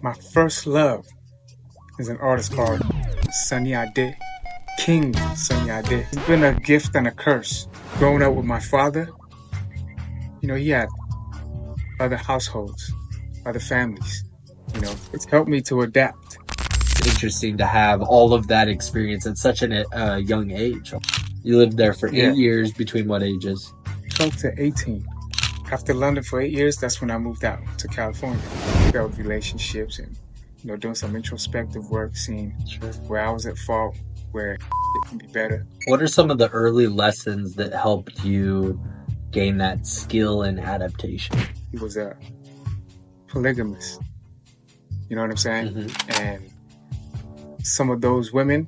My first love is an artist called Sunny Ade, King Sunny Ade. It's been a gift and a curse. Growing up with my father, he had other households, other families. It's helped me to adapt. Interesting to have all of that experience at such a young age. You lived there for 8 years. Between what ages? 12 to 18. After London for 8 years, that's when I moved out to California. Failed relationships and, doing some introspective work, seeing where I was at fault, where it can be better. What are some of the early lessons that helped you gain that skill and adaptation? He was a polygamist. You know what I'm saying? Mm-hmm. And some of those women,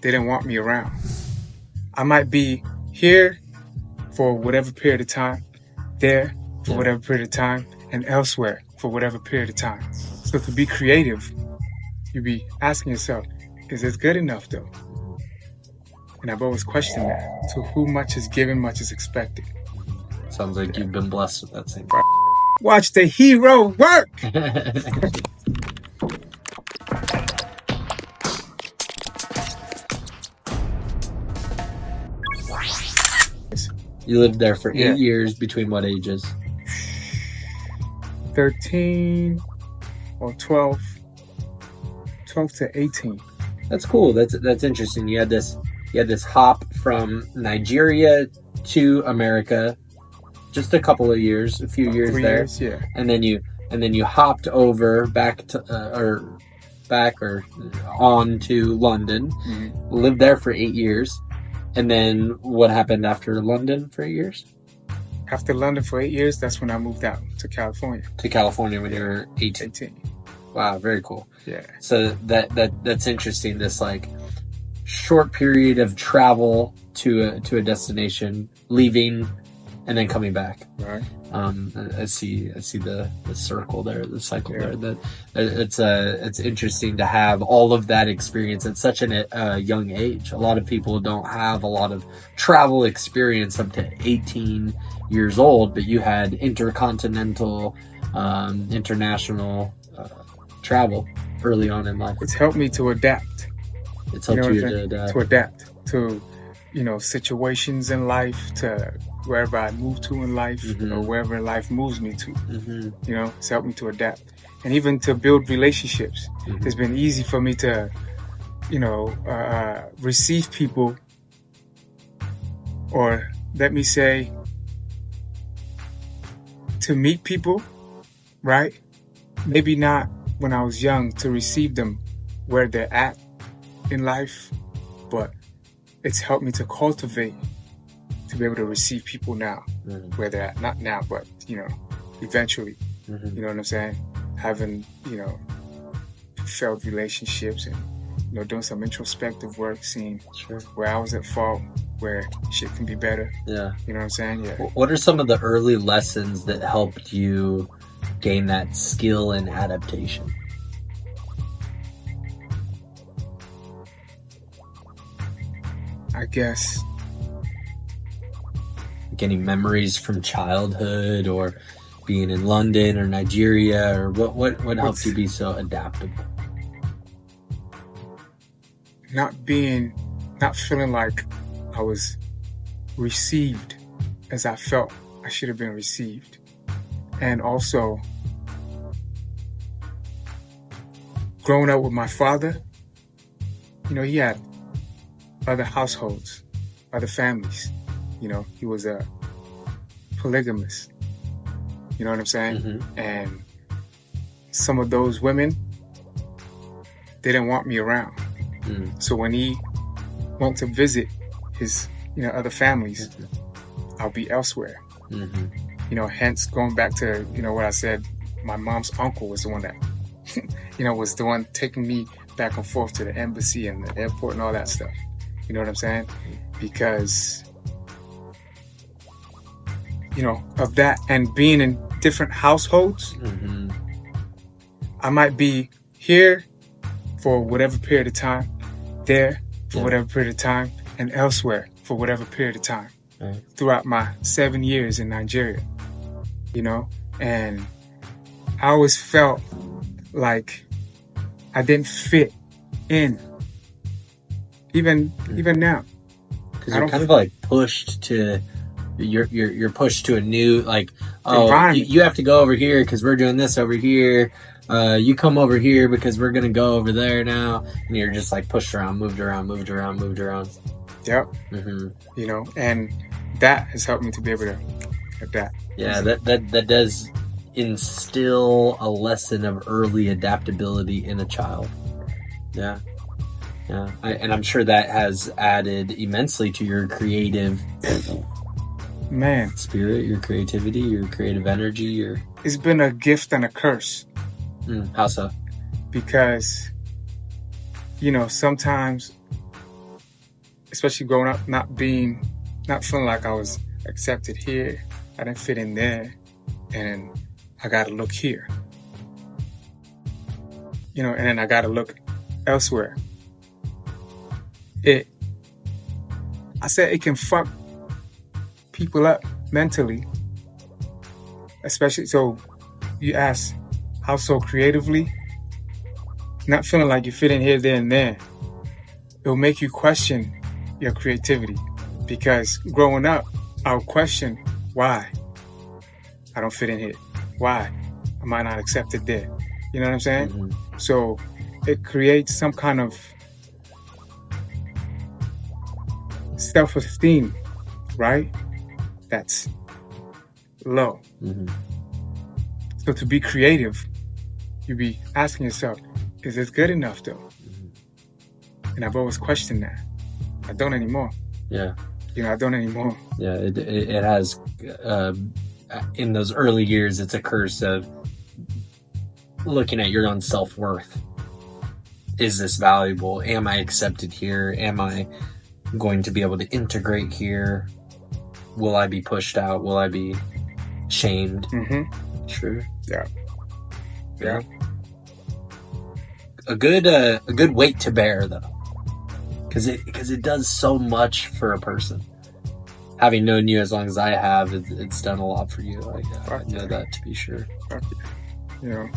they didn't want me around. I might be here for whatever period of time, there for whatever period of time, and elsewhere for whatever period of time. So to be creative, you be asking yourself, is this good enough though? And I've always questioned that. To whom much is given, much is expected. Sounds like you've been blessed with that same. Watch the hero work! You lived there for 8 years. Between what ages? 13 or 12 to 18. That's cool. That's interesting. You had this hop from Nigeria to America, just a couple of years, a few years 3 there. Years, yeah. And then you hopped over back to on to London. Mm-hmm. Lived there for 8 years. And then what happened after London for 8 years? After London for 8 years, that's when I moved out to California. To California when you were 18. 18. Wow, very cool. Yeah. So that's interesting. This like short period of travel to a destination, leaving, and then coming back. Right. I see the circle there, the cycle there. That it's interesting to have all of that experience at such a young age. A lot of people don't have a lot of travel experience up to 18 years old, but you had international travel early on in life. It's helped me to adapt. It's helped you to adapt to situations in life, to wherever I move to in life, mm-hmm. or wherever life moves me to. Mm-hmm. It's helped me to adapt. And even to build relationships. Mm-hmm. It's been easy for me to, receive people, or let me say, to meet people, right? Maybe not when I was young, to receive them where they're at in life, but it's helped me to cultivate, to be able to receive people now, mm-hmm. where they're at. Not now, but, eventually. Mm-hmm. You know what I'm saying? Having, failed relationships and, doing some introspective work, seeing where I was at fault, where shit can be better. Yeah. You know what I'm saying? Yeah. What are some of the early lessons that helped you gain that skill and adaptation? I guess any memories from childhood, or being in London or Nigeria, or what helped you be so adaptable? Not feeling like I was received as I felt I should have been received. And also growing up with my father, he had other households, other families. He was a polygamist. You know what I'm saying? Mm-hmm. And some of those women, they didn't want me around. Mm. So when he went to visit his, other families, mm-hmm. I'll be elsewhere. Mm-hmm. Hence going back to, what I said, my mom's uncle was the one that, was the one taking me back and forth to the embassy and the airport and all that stuff. You know what I'm saying? Because, of that, and being in different households, mm-hmm. I might be here for whatever period of time, there for whatever period of time, and elsewhere for whatever period of time. Right. Throughout my 7 years in Nigeria, and I always felt like I didn't fit in. Even now, because you're kind of like pushed to. You're pushed to a new, like, oh, environment. you have to go over here because we're doing this over here. You come over here because we're gonna go over there now, and you're just like pushed around, moved around. Yep. Mm-hmm. You know, and that has helped me to be able to adapt. Yeah, that does instill a lesson of early adaptability in a child. Yeah. And I'm sure that has added immensely to your creative spirit, your creativity, your creative energy. It's been a gift and a curse. How so? Because, you know, sometimes, especially growing up, not feeling like I was accepted here, I didn't fit in there, and I gotta look here. You know, and then I gotta look elsewhere. I said it can fuck people up mentally, especially. So you ask, how so creatively? Not feeling like you fit in here, there, and there. It'll make you question your creativity, because growing up, I'll question why I don't fit in here. Why am I not accepted there? You know what I'm saying? Mm-hmm. So it creates some kind of self-esteem, right? That's low. Mm-hmm. So to be creative, you be asking yourself, is this good enough though? Mm-hmm. And I've always questioned that. I don't anymore. Yeah. You know, I don't anymore. Yeah, it has, in those early years, it's a curse of looking at your own self-worth. Is this valuable? Am I accepted here? Am I going to be able to integrate here? Will I be pushed out? Will I be shamed? Mm-hmm. True. Yeah. A good weight to bear, though, because it does so much for a person. Having known you as long as I have, it's done a lot for you. I know that to be sure. You know,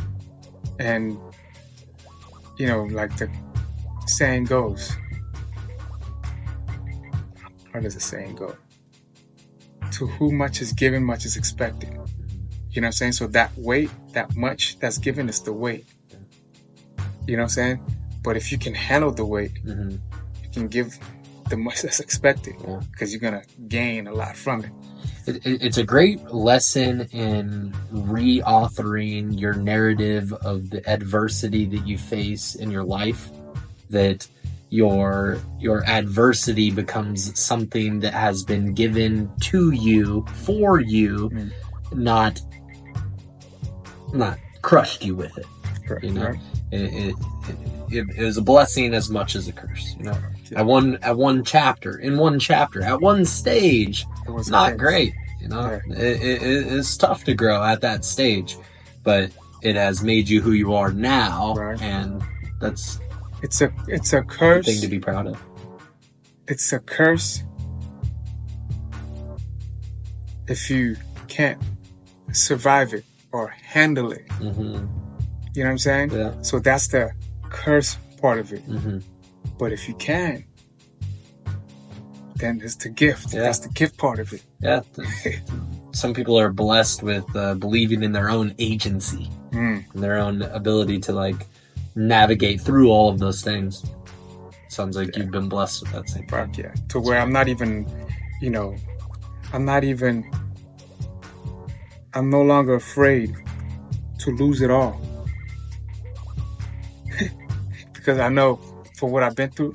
and you know, like the saying goes. How does the saying go? To whom much is given, much is expected. You know what I'm saying? So that weight, that much that's given is the weight. You know what I'm saying? But if you can handle the weight, mm-hmm. you can give the much that's expected, because you're going to gain a lot from it. It's a great lesson in reauthoring your narrative of the adversity that you face in your life, that your adversity becomes something that has been given to you, for you, not crushed you with it. Correct, you know, right. It was a blessing as much as a curse. You know, at one chapter, at one stage, it was not great. You know, it's tough to grow at that stage, but it has made you who you are now, and that's it's a curse thing to be proud of. It's a curse if you can't survive it or handle it. Mm-hmm. You know what I'm saying? Yeah. So that's the curse part of it. Mm-hmm. But if you can, then it's the gift. Yeah. That's the gift part of it. Yeah. Some people are blessed with believing in their own agency, and their own ability to like navigate through all of those things. Sounds like you've been blessed with that same thing. Yeah. To where I'm not even, you know, I'm no longer afraid to lose it all. Because I know for what I've been through,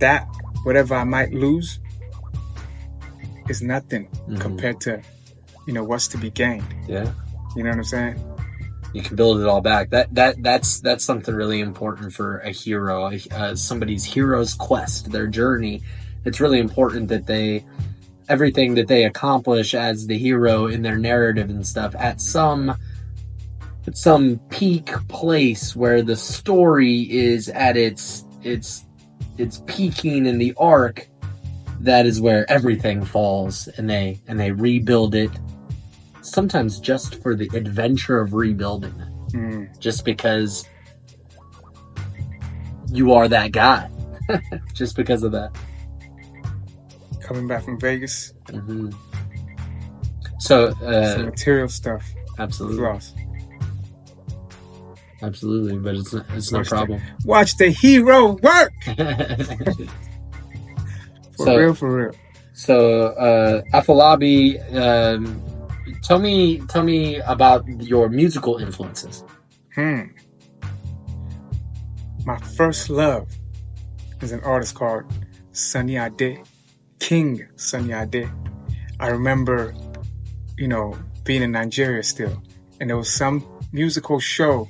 that whatever I might lose is nothing compared to, you know, what's to be gained. Yeah. You know what I'm saying? You can build it all back. That's something really important for a hero, somebody's hero's quest, their journey. It's really important that everything that they accomplish as the hero in their narrative and stuff at some peak place where the story is at its peaking in the arc. That is where everything falls, and they rebuild it, sometimes just for the adventure of rebuilding it. just because you are that guy. Just because of that. Coming back from Vegas. Mm-hmm. So, some material stuff. Absolutely. Lost. Absolutely, but it's no problem. Watch the hero work. For real. So, Afolabi, tell me about your musical influences. My first love is an artist called Sunny Ade, King Sunny Ade. I remember, being in Nigeria still, and there was some musical show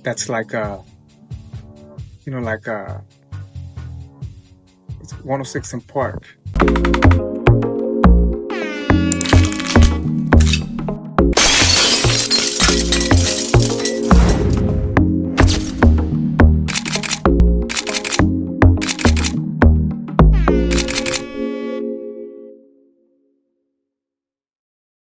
that's like 106 in Park.